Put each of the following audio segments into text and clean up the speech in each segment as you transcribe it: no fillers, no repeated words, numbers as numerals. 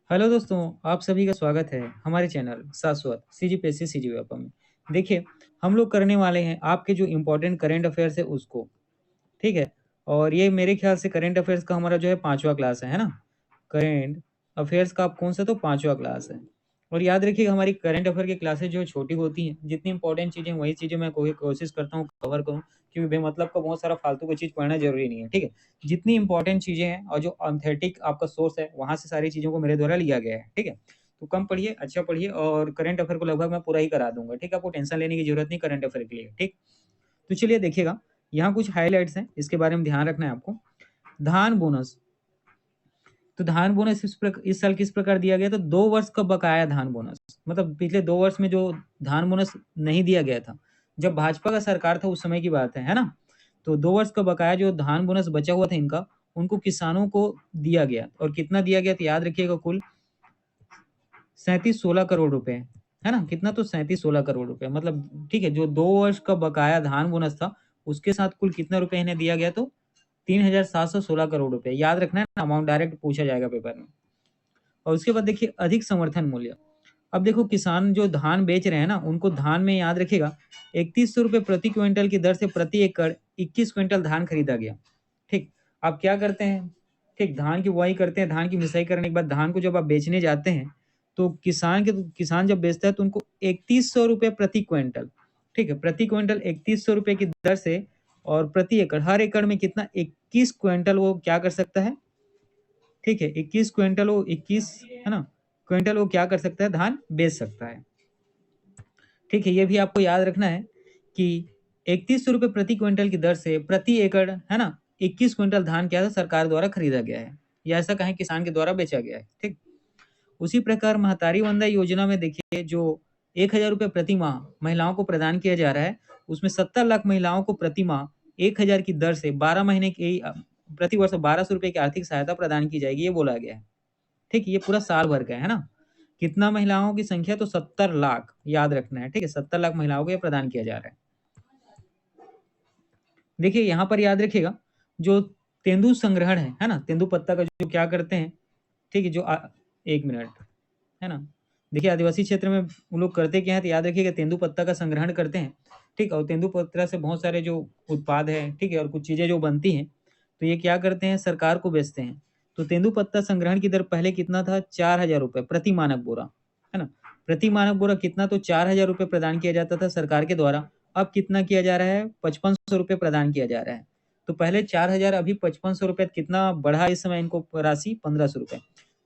Hello दोस्तों, आप सभी का स्वागत है हमारे चैनल शाश्वत सीजीपीएससी सीजीव्यापा में। देखिए, हम लोग करने वाले हैं आपके जो इम्पोर्टेंट करंट अफेयर्स है उसको, ठीक है। और ये मेरे ख्याल से करंट अफेयर्स का हमारा जो है पांचवा क्लास है ना। करंट अफेयर्स का आप कौन सा तो पांचवा क्लास है। और याद रखिएगा, हमारी करंट अफेयर की क्लासेज जो है छोटी होती हैं, जितनी इंपॉर्टेंट चीज़ें वही चीज़ें मैं कोशिश करता हूँ कवर करूँ, क्योंकि बेमतलब का बहुत सारा फालतू की चीज़ पढ़ना जरूरी नहीं है, ठीक है। जितनी इंपॉर्टेंट चीज़ें हैं और जो ऑथेंटिक आपका सोर्स है वहाँ से सारी चीज़ों को मेरे द्वारा लिया गया है, ठीक है। तो कम पढ़िए, अच्छा पढ़िए, और करंट अफेयर को लगभग मैं पूरा ही करा दूंगा, ठीक है। आपको टेंशन लेने की जरूरत नहीं करंट अफेयर के लिए, ठीक। तो चलिए देखिएगा, यहाँ कुछ हाइलाइट्स हैं, इसके बारे में ध्यान रखना है आपको। धान बोनस। तो धान बोनस इस साल किस प्रकार दिया गया? तो 2 वर्ष का बकाया धान बोनस, मतलब पिछले 2 वर्ष में जो धान बोनस नहीं दिया गया था, जब भाजपा का सरकार था उस समय की बात है ना। तो 2 वर्ष का बकाया जो धान बोनस बचा हुआ था इनका, उनको किसानों को दिया गया। और कितना दिया गया? तो याद रखिएगा, कुल 37-16 करोड़ रुपए, है ना। कितना? तो 37-16 करोड़ रुपए, मतलब ठीक है। जो 2 वर्ष का बकाया धान बोनस था उसके साथ कुल कितना रुपए इन्हें दिया गया? तो 3,716 करोड़ रुपए। याद रखना है ना, अमाउंट डायरेक्ट पूछा जाएगा पेपर में। और उसके बाद देखिए, अधिक समर्थन मूल्य। अब देखो, किसान जो धान बेच रहे हैं ना, उनको धान में याद रखिएगा 3100 रुपये प्रति क्विंटल की दर से प्रति एकड़ 21 क्विंटल धान खरीदा गया, ठीक। आप क्या करते हैं? ठीक, धान की बुआई करते हैं, धान की मिसाई करने के बाद धान को जब आप बेचने जाते हैं, तो किसान जब बेचता है तो उनको 3100 रुपये प्रति क्विंटल, ठीक है, प्रति क्विंटल 3100 रुपये की दर से। और प्रति एकड़, हर एकड़ में कितना? 21 क्विंटल वो क्या कर सकता है, ठीक है। 21 क्विंटल वो 21, है ना, क्विंटल वो क्या कर सकता है? धान बेच सकता है, ठीक है। ये भी आपको याद रखना है कि 3100 रुपये प्रति क्विंटल की दर से प्रति एकड़, है ना, 21 क्विंटल धान क्या था? सरकार द्वारा खरीदा गया है, या ऐसा कहें किसान के द्वारा बेचा गया है, ठीक। उसी प्रकार महतारी वंदना योजना में देखिए, जो 1,000 रुपये प्रति माह महिलाओं को प्रदान किया जा रहा है, उसमें 70 लाख महिलाओं को प्रति माह 1,000 की दर से 12 महीने की प्रति वर्ष 1,200 रुपये की आर्थिक सहायता प्रदान की जाएगी, ये बोला गया है, ठीक। ये पूरा साल भर का है ना। कितना महिलाओं की संख्या? तो 70 लाख, याद रखना है, ठीक है। 70 लाख महिलाओं को ये प्रदान किया जा रहा है। देखिए यहाँ पर याद रखिएगा, जो तेंदु संग्रहण है ना, तेंदुपत्ता का जो क्या करते हैं, ठीक है। एक मिनट, है ना। देखिए, आदिवासी क्षेत्र में वो लोग करते क्या है, तो याद रखिएगा, तेंदुपत्ता का संग्रहण करते हैं, ठीक। और तेंदुपत्ता से बहुत सारे जो उत्पाद है, ठीक है, और कुछ चीजें जो बनती हैं, तो ये क्या करते हैं? सरकार को बेचते हैं। तो तेंदुपत्ता संग्रहण की दर पहले कितना था? 4,000 रुपये प्रति मानक बोरा, है ना। प्रति मानक बोरा कितना? तो 4,000 रुपये प्रदान किया जाता था सरकार के द्वारा। अब कितना किया जा रहा है? 5500 रुपये प्रदान किया जा रहा है। तो पहले 4,000, अभी 5500 रुपये। कितना बढ़ा इस समय इनको राशि? 1,500 रुपये।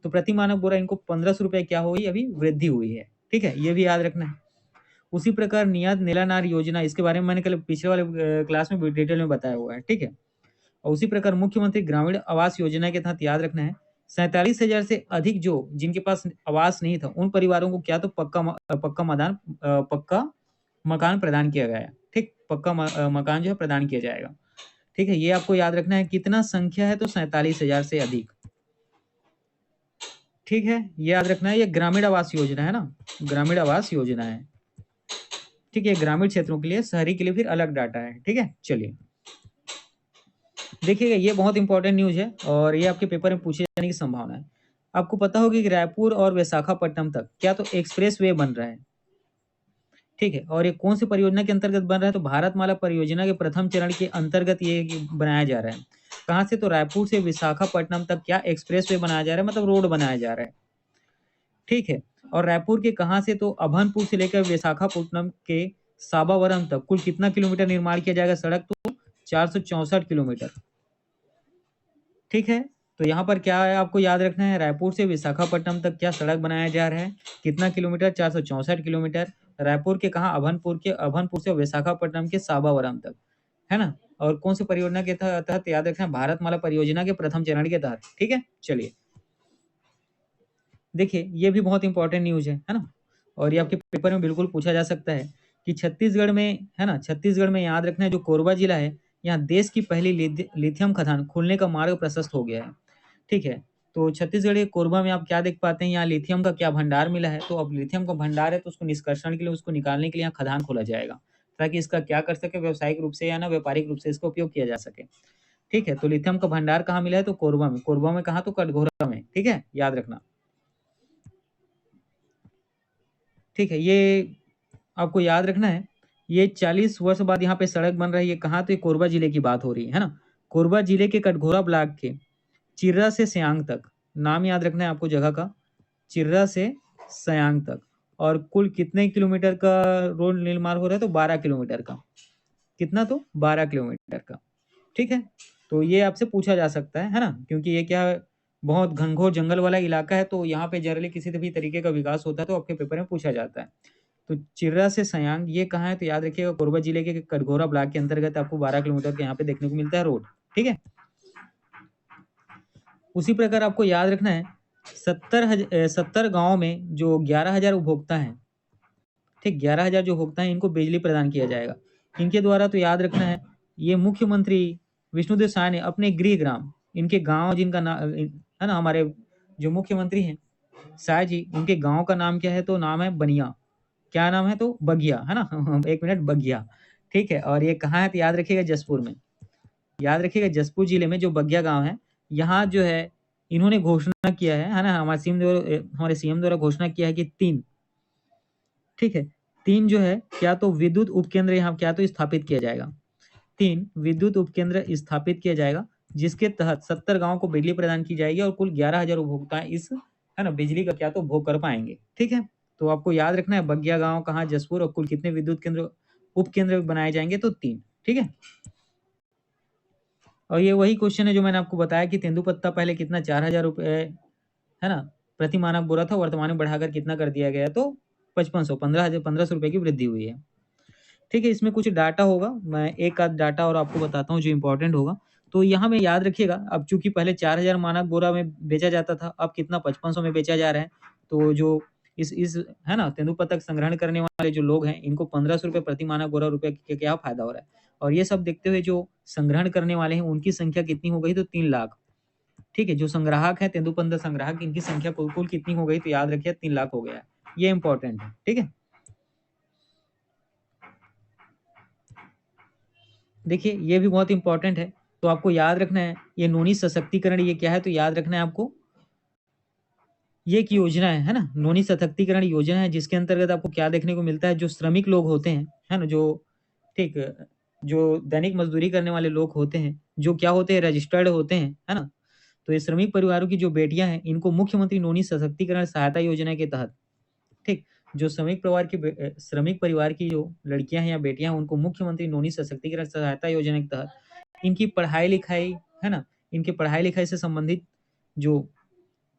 तो प्रति मानक बोरा इनको 1,500 रुपये क्या हुई? अभी वृद्धि हुई है, ठीक है। ये भी याद रखना है। उसी प्रकार नियात नीलानार योजना, इसके बारे में मैंने कल पिछले वाले क्लास में भी डिटेल में बताया हुआ है, ठीक है। और उसी प्रकार मुख्यमंत्री ग्रामीण आवास योजना के तहत याद रखना है, 47,000 से अधिक जो जिनके पास आवास नहीं था, उन परिवारों को क्या? तो पक्का मकान प्रदान किया गया है, ठीक। पक्का मकान जो है प्रदान किया जाएगा, ठीक है। ये आपको याद रखना है। कितना संख्या है? तो 47,000 से अधिक, ठीक है। ये याद रखना है। ये ग्रामीण आवास योजना है ना, ग्रामीण आवास योजना है, ठीक है। ग्रामीण क्षेत्रों के लिए, शहरी के लिए फिर अलग डाटा है, ठीक है। चलिए देखिएगा, ये बहुत इंपॉर्टेंट न्यूज है और ये आपके पेपर में पूछे जाने की संभावना है। आपको पता होगा कि रायपुर और विशाखापट्टनम तक क्या तो एक्सप्रेस वे बन रहा है, ठीक है। और ये कौन सी परियोजना के अंतर्गत बन रहा है? तो भारतमाला परियोजना के प्रथम चरण के अंतर्गत ये बनाया जा रहा है। कहाँ से? तो रायपुर से विशाखापट्टनम तक क्या एक्सप्रेस वे बनाया जा रहा है, मतलब रोड बनाया जा रहा है, ठीक है। और रायपुर के कहाँ से? तो अभनपुर से लेकर विशाखापट्टनम के साबावरम तक कुल कितना किलोमीटर निर्माण किया जाएगा? सड़क तो 464 किलोमीटर, ठीक है। तो यहाँ पर क्या है आपको याद रखना है? रायपुर से विशाखापट्टनम तक क्या सड़क बनाया जा रहा है? कितना किलोमीटर? 464 किलोमीटर। रायपुर के कहा? अभनपुर से विशाखापट्टनम के साबावरम तक, है ना। और कौन सी परियोजना के तहत? याद रखना है, भारतमाला परियोजना के प्रथम चरण के तहत, ठीक है। चलिए देखिए, ये भी बहुत इंपॉर्टेंट न्यूज है ना। और ये आपके पेपर में बिल्कुल पूछा जा सकता है कि छत्तीसगढ़ में, है ना, छत्तीसगढ़ में याद रखना है, जो कोरबा जिला है, यहाँ देश की पहली लिथियम खदान खुलने का मार्ग प्रशस्त हो गया है, ठीक है। तो छत्तीसगढ़ के कोरबा में आप क्या देख पाते हैं? यहाँ लिथियम का क्या भंडार मिला है। तो अब लिथियम का भंडार है, तो उसको निष्कर्षण के लिए, उसको निकालने के लिए यहाँ खदान खोला जाएगा, ताकि इसका क्या कर सके? व्यावसायिक रूप से या ना व्यापारिक रूप से इसका उपयोग किया जा सके, ठीक है। तो लिथियम का भंडार कहाँ मिला है? तो कोरबा में। कोरबा में कहा? तो कटघोरा में, ठीक है, याद रखना। ठीक है, ये आपको याद रखना है। ये 40 वर्ष बाद यहाँ पे सड़क बन रही है, कहाँ? तो ये कोरबा जिले की बात हो रही है ना? कोरबा जिले के कटघोरा ब्लॉक के चिर्रा से सयांग तक, नाम याद रखना है आपको जगह का, चिर्रा से सयांग तक। और कुल कितने किलोमीटर का रोड निर्माण हो रहा है? तो 12 किलोमीटर का। कितना? तो 12 किलोमीटर का। ठीक है, तो ये आपसे पूछा जा सकता है ना? क्योंकि ये क्या है, बहुत घनघोर जंगल वाला इलाका है, तो यहाँ पे जनरली किसी भी तरीके का विकास होता है तो आपके पेपर में पूछा जाता है। तो चिर्रा से सयांग ये कहाँ है? तो याद रखिएगा कोरबा जिले के कटघोरा ब्लॉक के अंतर्गत आपको 12 किलोमीटर के यहाँ पे देखने को मिलता है रोड। ठीक है, उसी प्रकार आपको याद रखना है 70 गाँव में जो 11,000 उपभोक्ता हैं, ठीक, 11,000 जो उपभोक्ता हैं इनको बिजली प्रदान किया जाएगा। इनके द्वारा तो याद रखना है, ये मुख्यमंत्री विष्णुदेव साय ने अपने गृह ग्राम, इनके गांव जिनका नाम है ना, हमारे जो मुख्यमंत्री हैं साय जी, उनके गांव का नाम क्या है? तो नाम है बनिया। क्या नाम है? तो बगिया, है ना? एक मिनट, बगिया। ठीक है, और ये कहाँ है? तो याद रखिएगा जसपुर में। याद रखिएगा जसपुर जिले में जो बगिया गांव है, यहाँ जो है इन्होंने घोषणा किया है ना, हमारे सीएम द्वारा घोषणा किया है कि 3, ठीक है, 3 जो है क्या तो विद्युत उपकेंद्र यहाँ क्या तो स्थापित किया जाएगा। 3 विद्युत उपकेंद्र स्थापित किया जाएगा, जिसके तहत 70 गांव को बिजली प्रदान की जाएगी और कुल 11,000 उपभोक्ता इस, है ना, बिजली का क्या तो भोग कर पाएंगे। ठीक है, तो आपको याद रखना है बगिया गांव कहाँ? जसपुर। और कुल कितने विद्युत केंद्र उपकेंद्र बनाए जाएंगे? तो 3। ठीक है, और ये वही क्वेश्चन है जो मैंने आपको बताया कि तेंदुपत्ता पहले कितना 4,000 रुपये, है ना, प्रति मानक बोरा था, वर्तमान में बढ़ाकर कितना कर दिया गया? तो 5500, 15,000 रुपये की वृद्धि हुई है। ठीक है, इसमें कुछ डाटा होगा, मैं एक आध डाटा और आपको बताता हूँ जो इम्पोर्टेंट होगा। तो यहाँ में याद रखिएगा, अब चूंकि पहले 4,000 मानक बोरा में बेचा जाता था, अब कितना 5500 में बेचा जा रहा है। तो जो इस है ना तेंदुपत्ता संग्रहण करने वाले जो लोग हैं, इनको 1500 रुपये प्रति मानक बोरा रुपये के क्या फायदा हो रहा है। और ये सब देखते हुए जो संग्रहण करने वाले हैं उनकी संख्या कितनी हो गई? तो 3 लाख। ठीक है, जो संग्राहक है तेंदुपत्ता संग्राहक, इनकी संख्या कुल कितनी हो गई? तो याद रखिए 3 लाख हो गया है। ये इंपॉर्टेंट है। ठीक है, देखिए ये भी बहुत इंपॉर्टेंट है, तो आपको याद रखना है ये नोनी सशक्तिकरण, ये क्या है? तो याद रखना है आपको, ये एक योजना है ना, नोनी सशक्तिकरण योजना है, जिसके अंतर्गत आपको क्या देखने को मिलता है? जो श्रमिक लोग होते हैं, है ना, जो, ठीक, जो दैनिक मजदूरी करने वाले लोग होते हैं, जो क्या होते हैं? रजिस्टर्ड होते हैं, है ना। तो ये श्रमिक परिवारों की जो बेटियां हैं, इनको मुख्यमंत्री नोनी सशक्तिकरण सहायता योजना के तहत, ठीक, जो श्रमिक परिवार की जो लड़कियां हैं या बेटियां हैं, उनको मुख्यमंत्री नोनी सशक्तिकरण सहायता योजना के तहत इनकी पढ़ाई लिखाई, है ना, इनके पढ़ाई लिखाई से संबंधित जो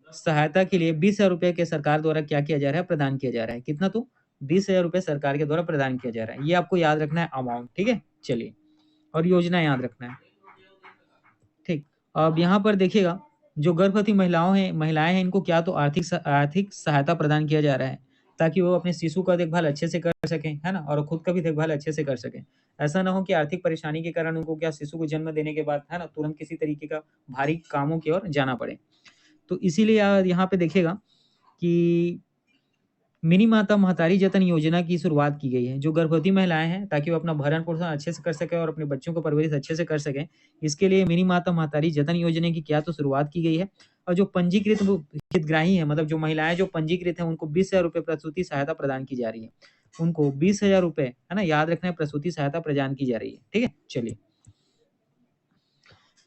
सहायता के लिए 20,000 रुपये के सरकार द्वारा क्या किया जा रहा है? प्रदान किया जा रहा है। कितना? तो 20,000 रुपये सरकार के द्वारा प्रदान किया जा रहा है। ये आपको याद रखना है अमाउंट। ठीक है, चलिए, और योजना याद रखना है। ठीक, अब यहाँ पर देखिएगा, जो गर्भवती महिलाएं हैं, इनको क्या तो आर्थिक सहायता प्रदान किया जा रहा है, ताकि वो अपने शिशु का देखभाल अच्छे से कर सकें, है ना, और खुद का भी देखभाल अच्छे से कर सकें। ऐसा ना हो कि आर्थिक परेशानी के कारण उनको क्या शिशु को जन्म देने के बाद, है ना, तुरंत किसी तरीके का भारी कामों की ओर जाना पड़े। तो इसीलिए यहाँ पे देखिएगा कि मिनी माता महतारी जतन योजना की शुरुआत की गई है, जो गर्भवती महिलाएं हैं, ताकि वो अपना भरण पोषण अच्छे से कर सके और अपने बच्चों को परवरिश अच्छे से कर सकें। इसके लिए मिनी माता महतारी जतन योजना की क्या तो शुरुआत की गई है। और जो पंजीकृत हितग्राही है, मतलब जो महिलाएं जो पंजीकृत हैं, उनको 20,000 रुपये प्रसूति सहायता प्रदान की जा रही है। उनको 20,000 रुपये, है ना, याद रखना है, प्रसूति सहायता प्रदान की जा रही है। ठीक है, चलिए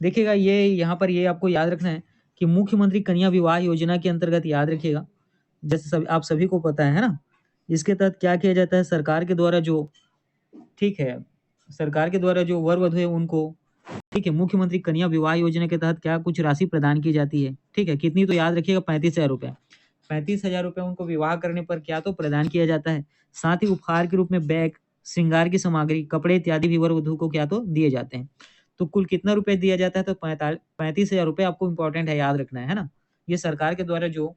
देखिएगा, ये यहाँ पर ये आपको याद रखना है कि मुख्यमंत्री कन्या विवाह योजना के अंतर्गत याद रखिएगा, जैसे आप सभी को पता है ना, इसके तहत क्या किया जाता है? सरकार के द्वारा जो, ठीक है, सरकार के द्वारा जो वर वधु है उनको, ठीक है, मुख्यमंत्री कन्या विवाह योजना के तहत क्या कुछ राशि प्रदान की जाती है। ठीक है, कितनी? तो याद रखिएगा 35,000 रुपये। 35,000 रुपये उनको विवाह करने पर क्या तो प्रदान किया जाता है। साथ ही उपहार के रूप में बैग, श्रृंगार की सामग्री, कपड़े इत्यादि भी वर वधु को क्या तो दिए जाते हैं। तो कुल कितना रुपए दिया जाता है? तो 35,000 रुपये आपको इंपॉर्टेंट है, याद रखना है ना। ये सरकार के द्वारा जो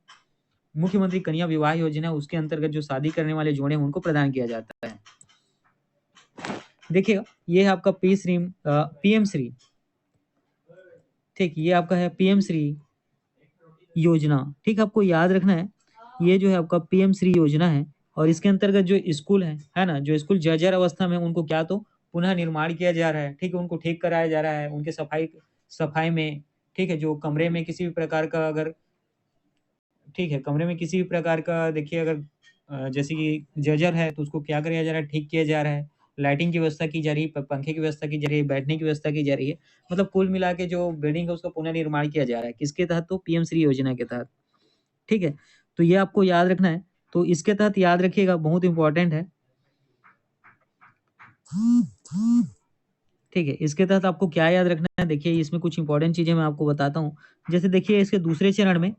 मुख्यमंत्री कन्या विवाह योजना है, उसके अंतर्गत जो शादी करने वाले जोड़े हैं उनको प्रदान किया जाता है। देखिएगा, ये है आपका पीएम श्री, ठीक, ये आपका है पीएम श्री योजना। ठीक, आपको याद रखना है, ये जो है आपका पीएम श्री योजना है, और इसके अंतर्गत जो स्कूल है ना, जो स्कूल जर्जर अवस्था में, उनको क्या तो पुनः निर्माण किया जा रहा है। ठीक है, उनको ठीक कराया जा रहा है, उनके सफाई में, ठीक है, जो कमरे में किसी भी प्रकार का अगर, ठीक है, कमरे में किसी भी प्रकार का देखिए अगर जैसे कि जर्जर है तो उसको क्या किया जा रहा है, ठीक किया जा रहा है, लाइटिंग की व्यवस्था की जा रही है, पंखे की व्यवस्था की जा रही है, बैठने की व्यवस्था की जा रही है। मतलब कुल मिला के जो बिल्डिंग है उसका पुनर्निर्माण किया जा रहा है। किसके तहत? तो पीएम श्री योजना के तहत। ठीक है, तो ये आपको याद रखना है। तो इसके तहत याद रखिएगा, बहुत इंपॉर्टेंट है। ठीक है, इसके तहत आपको क्या याद रखना है, देखिए इसमें कुछ इंपॉर्टेंट चीजें मैं आपको बताता हूँ। जैसे देखिए इसके दूसरे चरण में,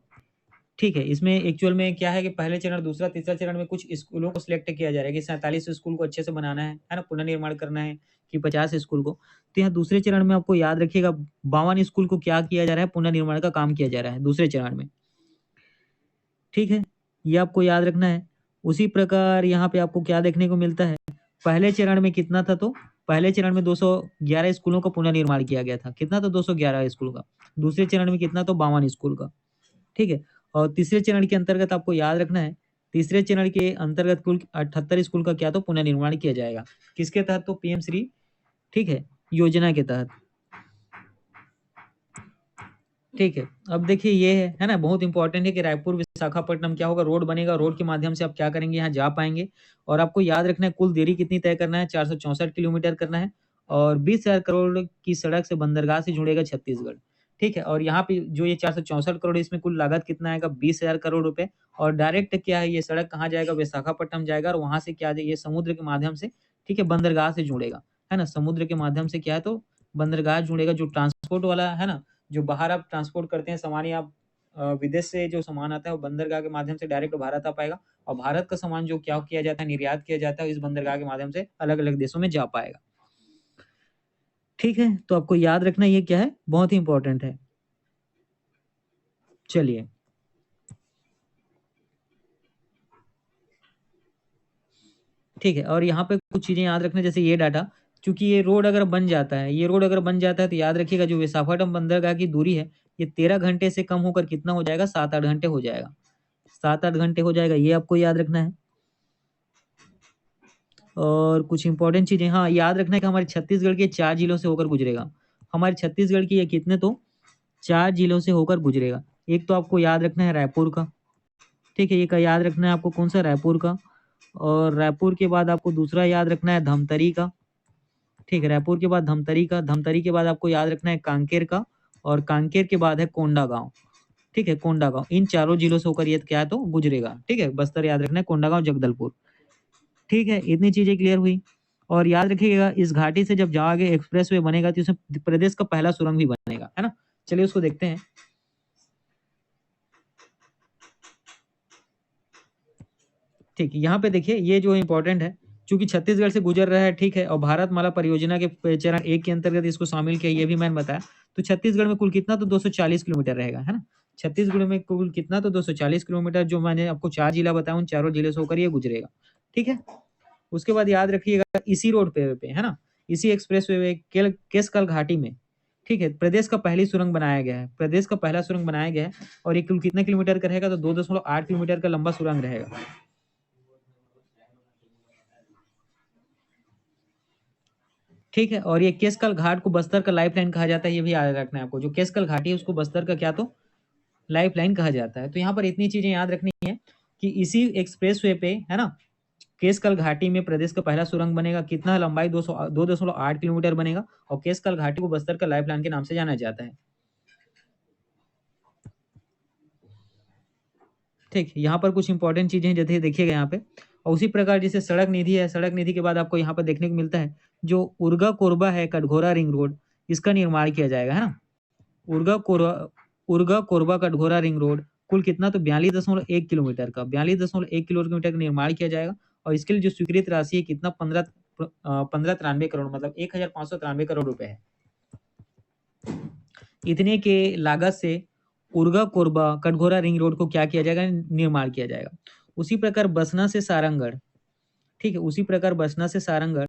ठीक है, इसमें एक्चुअल में क्या है कि पहले चरण, दूसरा, तीसरा चरण में कुछ स्कूलों को सिलेक्ट किया जा रहा है कि 47 स्कूल को अच्छे से बनाना है ना, पुनर्निर्माण करना है, कि 50 स्कूल को। तो यहाँ दूसरे चरण में आपको याद रखिएगा 52 स्कूल को क्या किया जा रहा है, पुनर्निर्माण का काम किया जा रहा है दूसरे चरण में। ठीक है, ये आपको याद रखना है। उसी प्रकार यहाँ पे आपको क्या देखने को मिलता है, पहले चरण में कितना था, तो पहले चरण में 211 स्कूलों का पुनर्निर्माण किया गया था। कितना? तो 211 स्कूल का। दूसरे चरण में कितना? तो 52 स्कूल का। ठीक है, और तीसरे चरण के अंतर्गत आपको याद रखना है, तीसरे चरण के अंतर्गत कुल 78 स्कूल का क्या तो पुनर्निर्माण किया जाएगा। किसके तहत? तो पीएम श्री, ठीक है, योजना के तहत। ठीक है, अब देखिए ये है ना, बहुत इंपॉर्टेंट है कि रायपुर विशाखापट्टनम क्या होगा, रोड बनेगा, रोड के माध्यम से आप क्या करेंगे, यहाँ जा पाएंगे। और आपको याद रखना है कुल देरी कितनी तय करना है, 464 किलोमीटर करना है। और 20,000 करोड़ की सड़क से बंदरगाह से जुड़ेगा छत्तीसगढ़। ठीक है, और यहाँ पे जो ये 464 करोड़, इसमें कुल लागत कितना आएगा, 20,000 करोड़ रुपए। और डायरेक्ट क्या है, ये सड़क कहाँ जाएगा, विशाखापट्टनम जाएगा, और वहां से क्या ये समुद्र के माध्यम से, ठीक है, बंदरगाह से जुड़ेगा, है ना, समुद्र के माध्यम से क्या है तो बंदरगाह जुड़ेगा। जो ट्रांसपोर्ट वाला है ना, जो बाहर आप ट्रांसपोर्ट करते हैं सामान, या आप विदेश से जो सामान आता है वो बंदरगाह के माध्यम से डायरेक्ट भारत आ पाएगा। और भारत का सामान जो क्या किया जाता है, निर्यात किया जाता है, इस बंदरगाह के माध्यम से अलग अलग देशों में जा पाएगा। ठीक है, तो आपको याद रखना ये क्या है, बहुत ही इंपॉर्टेंट है। चलिए, ठीक है, और यहाँ पे कुछ चीजें याद रखना, जैसे ये डाटा, क्योंकि ये रोड अगर बन जाता है, ये रोड अगर बन जाता है तो याद रखिएगा जो विशाखापट्टनम बंदरगाह की दूरी है, ये 13 घंटे से कम होकर कितना हो जाएगा, 7-8 घंटे हो जाएगा। 7-8 घंटे हो जाएगा, ये आपको याद रखना है। और कुछ इंपॉर्टेंट चीजें, हाँ, याद रखना है कि हमारे छत्तीसगढ़ के 4 जिलों से होकर गुजरेगा। हमारे छत्तीसगढ़ की ये कितने तो 4 जिलों से होकर गुजरेगा। एक तो आपको याद रखना है रायपुर का। ठीक है, एक याद रखना है आपको, कौन सा, रायपुर का। और रायपुर के बाद आपको दूसरा याद रखना है धमतरी का। ठीक है, रायपुर के बाद धमतरी का, धमतरी के बाद आपको याद रखना है कांकेर का। और कांकेर के बाद है कोंडागांव। ठीक है, कोंडागांव, इन चारों जिलों से होकर ये क्या है तो गुजरेगा। ठीक है, बस्तर याद रखना है, कोंडागांव, जगदलपुर। ठीक है, इतनी चीजें क्लियर हुई। और याद रखिएगा इस घाटी से जब जाओगे एक्सप्रेसवे बनेगा तो इसमें प्रदेश का पहला सुरंग भी बनेगा, है ना। चलिए उसको देखते हैं। ठीक, यहाँ पे देखिए ये जो इम्पोर्टेंट है, चूंकि छत्तीसगढ़ से गुजर रहा है, ठीक है, और भारतमाला परियोजना के चरण 1 के अंतर्गत इसको शामिल किया, ये भी मैंने बताया। तो छत्तीसगढ़ में कुल कितना तो 240 किलोमीटर रहेगा, है ना। छत्तीसगढ़ में कुल कितना तो 240 किलोमीटर, जो मैंने आपको 4 जिला बताया, उन चारों जिले से होकर ये गुजरेगा। ठीक है, उसके बाद याद रखिएगा इसी रोड पे है ना, इसी एक्सप्रेस वे केसकल घाटी में, ठीक है, प्रदेश का पहली सुरंग बनाया गया है, प्रदेश का पहला सुरंग बनाया गया है। और ये कुल कितने किलोमीटर का रहेगा, तो 2.8 किलोमीटर का लंबा सुरंग रहेगा। ठीक है, और ये केसकल घाट को बस्तर का लाइफ लाइन कहा जाता है, ये भी याद रखना है आपको। जो केसकल घाटी है उसको बस्तर का क्या तो लाइफ लाइन कहा जाता है। तो यहाँ पर इतनी चीजें याद रखनी है कि इसी एक्सप्रेस वे पे, है ना, केसकल घाटी में प्रदेश का पहला सुरंग बनेगा। कितना लंबाई, 2.8 किलोमीटर बनेगा। और केसकल घाटी को बस्तर का लाइफ लाइन के नाम से जाना जाता है। ठीक, यहाँ पर कुछ इंपॉर्टेंट चीजें हैं, जैसे देखिएगा यहाँ पे। और उसी प्रकार जैसे सड़क निधि है, सड़क निधि के बाद आपको यहाँ पर देखने को मिलता है जो उर्गा कोरबा है, कटघोरा रिंग रोड, इसका निर्माण किया जाएगा, है ना। उर्गा कोरबा, उर्गा कोरबा कटघोरा रिंग रोड, कुल कितना तो 42.1 किलोमीटर का, 42.1 किलोमीटर का निर्माण किया जाएगा। और इसके लिए जो स्वीकृत राशि है कितना, 1593 करोड़, मतलब 1,593 करोड़ रुपए है। इतने के लागत से उर्गा कोरबा कटघोरा रिंग रोड को क्या किया जाएगा, निर्माण किया जाएगा। उसी प्रकार बसना से सारंगढ़, ठीक है, उसी प्रकार बसना से सारंगढ़,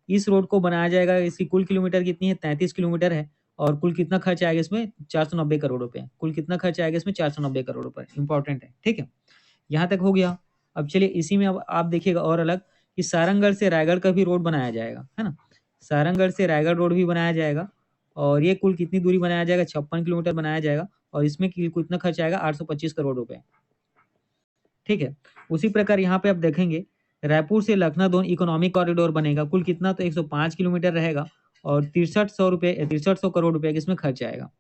इस रोड को बनाया जाएगा। इसकी कुल किलोमीटर कितनी है, 33 किलोमीटर है। और कुल कितना खर्च आएगा इसमें, 490 करोड़ रुपए। कुल कितना खर्च आएगा इसमें, 490 करोड़ रुपए। इंपॉर्टेंट है, ठीक है, यहाँ तक हो गया। अब चलिए इसी में अब आप देखिएगा और अलग, कि सारंगढ़ से रायगढ़ का भी रोड बनाया जाएगा, है ना। सारंगढ़ से रायगढ़ रोड भी बनाया जाएगा। और ये कुल कितनी दूरी बनाया जाएगा, 56 किलोमीटर बनाया जाएगा। और इसमें कितना खर्च आएगा, 825 करोड़ रुपए। ठीक है। उसी प्रकार यहाँ पे आप देखेंगे रायपुर से लखनऊ दोनों इकोनॉमिक कॉरिडोर बनेगा, कुल कितना तो 105 किलोमीटर रहेगा और 6300 करोड़ रुपए इसमें खर्च आएगा।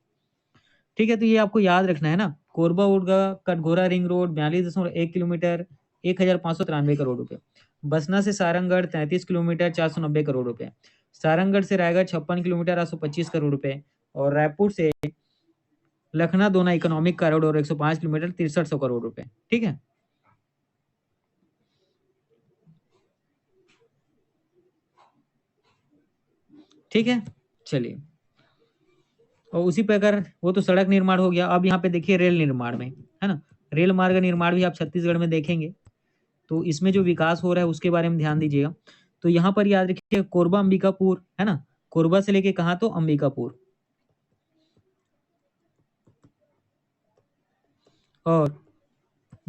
ठीक है, तो ये आपको याद रखना है ना। Korba Urga Katghora ring road 42.1 kilometre 1593 crore रुपए। बसना से सारंगगढ़ 33 किलोमीटर 490 करोड़ रुपए। सारंगगढ़ से रायगढ़ 56 किलोमीटर 825 करोड़ रुपए और रायपुर से लखनऊ दोना इकोनॉमिक कॉरिडोर 105 किलोमीटर 6300 करोड़ रुपए। ठीक है, ठीक है, चलिए। और उसी प्रकार वो तो सड़क निर्माण हो गया। अब यहाँ पे देखिए रेल निर्माण में, है ना, रेल मार्ग निर्माण भी आप छत्तीसगढ़ में देखेंगे, तो इसमें जो विकास हो रहा है उसके बारे में ध्यान दीजिएगा। तो यहाँ पर याद रखिए कोरबा अंबिकापुर, है ना, कोरबा से लेके कहाँ तो अंबिकापुर, और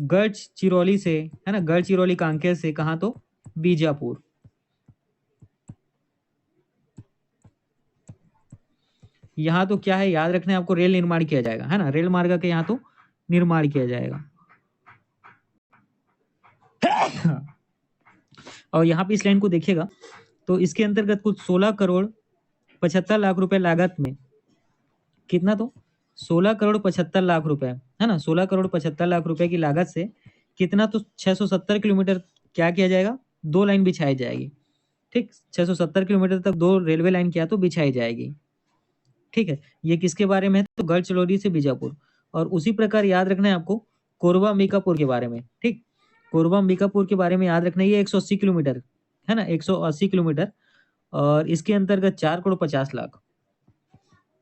गढ़चिरौली से, है ना, गढ़चिरौली कांकेर से कहाँ तो बीजापुर। यहाँ तो क्या है याद रखना है आपको, रेल निर्माण किया जाएगा, है ना, रेल मार्ग के यहाँ तो निर्माण किया जाएगा। और यहाँ पे इस लाइन को देखिएगा तो इसके अंतर्गत कुछ 16 करोड़ 75 लाख रुपए लागत में, कितना तो 16 करोड़ 75 लाख रुपए, है ना, 16 करोड़ 75 लाख रुपए की लागत से कितना तो 670 किलोमीटर क्या किया जाएगा, दो लाइन बिछाई जाएगी। ठीक, 670 किलोमीटर तक दो रेलवे लाइन क्या तो बिछाई जाएगी। ठीक है, ये किसके बारे में है तो गढ़चिरौली से बीजापुर। और उसी प्रकार याद रखना है आपको कोरबा अंबिकापुर के बारे में। ठीक, कोरबा अंबिकापुर के बारे में याद रखना है, ये 180 किलोमीटर, है ना, 180 किलोमीटर और इसके अंतर्गत 4 करोड़ 50 लाख।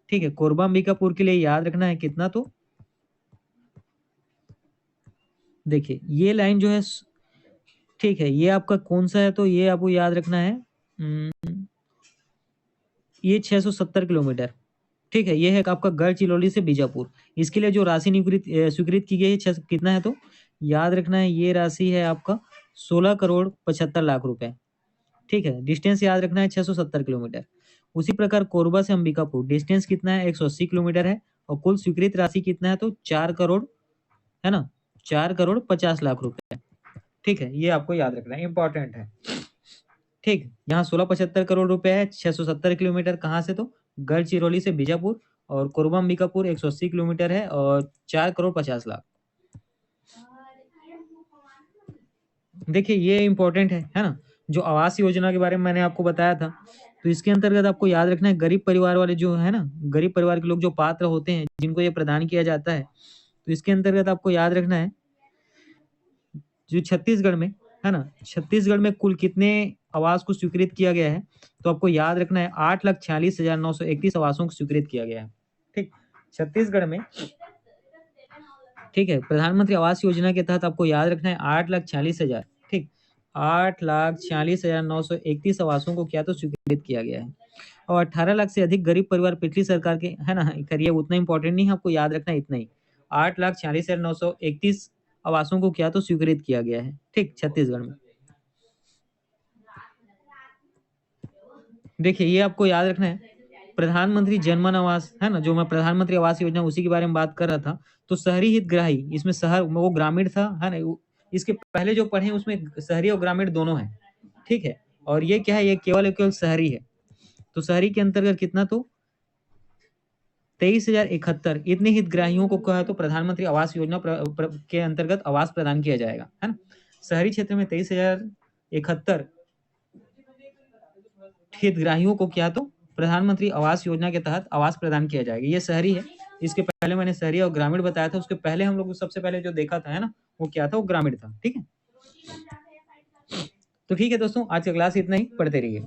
ठीक है, कोरबा अंबिकापुर के लिए याद रखना है कितना तो, देखिए ये लाइन जो है, ठीक है, ये आपका कौन सा है तो ये आपको याद रखना है, ये 670 किलोमीटर। ठीक है, ये है आपका गढ़चिरौली से बीजापुर। इसके लिए जो राशि स्वीकृत की गई है कितना है तो याद रखना है, ये राशि है आपका 16 करोड़ 75 लाख रुपए। ठीक है, डिस्टेंस याद रखना है 670 किलोमीटर। उसी प्रकार कोरबा से अंबिकापुर डिस्टेंस कितना है 180 किलोमीटर है और कुल स्वीकृत राशि कितना है तो 4 करोड़, है ना, 4 करोड़ 50 लाख रुपए। ठीक है, ये आपको याद रखना है, इंपॉर्टेंट है। ठीक, यहाँ 1675 करोड़ रुपए है, 670 किलोमीटर कहाँ से तो गढ़चिरौली से बीजापुर और कोरबा अंबिकापुर 180 किलोमीटर है और 4 करोड़ 50 लाख। देखिए ये इंपॉर्टेंट है ना। जो आवास योजना के बारे में मैंने आपको बताया था, तो इसके अंतर्गत आपको याद रखना है गरीब परिवार वाले जो है ना, गरीब परिवार के लोग जो पात्र होते हैं जिनको ये प्रदान किया जाता है, तो इसके अंतर्गत आपको याद रखना है जो छत्तीसगढ़ में, है ना, छत्तीसगढ़ में कुल कितने आवास को स्वीकृत किया गया है तो आपको याद रखना है 8,46,931 आवासों को स्वीकृत किया गया है। ठीक, छत्तीसगढ़ में। ठीक है, प्रधानमंत्री आवास योजना के तहत आपको याद रखना है 8,46,000, ठीक, 8,46,931 आवासों को क्या तो स्वीकृत किया गया है और 18 लाख से अधिक गरीब परिवार पिछली सरकार के, है ना, करिए उतना इंपॉर्टेंट नहीं है, आपको याद रखना है इतना ही, 8,46,931 आवासों को क्या तो स्वीकृत किया गया है। ठीक, छत्तीसगढ़ में। देखिए ये आपको याद रखना है प्रधानमंत्री जनमन आवास, है ना, जो मैं प्रधानमंत्री आवास योजना उसी के बारे में बात कर रहा था, तो शहरी हितग्राही इसमें शहर वो ग्रामीण था, है ना, इसके पहले जो पढ़े उसमें शहरी और ग्रामीण दोनों है। ठीक है, और ये क्या है, ये केवल शहरी है, तो शहरी के अंतर्गत कितना तो 23,071 इतने हितग्राहियों को कहा तो प्रधानमंत्री आवास योजना के अंतर्गत आवास प्रदान किया जाएगा, है ना। शहरी क्षेत्र में 23,071 हितग्राहियों को क्या तो प्रधानमंत्री आवास योजना के तहत आवास प्रदान किया जाएगा। ये शहरी है, इसके पहले मैंने शहरी और ग्रामीण बताया था, उसके पहले हम लोग सबसे पहले जो देखा था, है ना, वो क्या था, वो ग्रामीण था। ठीक है, तो ठीक है दोस्तों, आज का क्लास इतना ही, पढ़ते रहिए।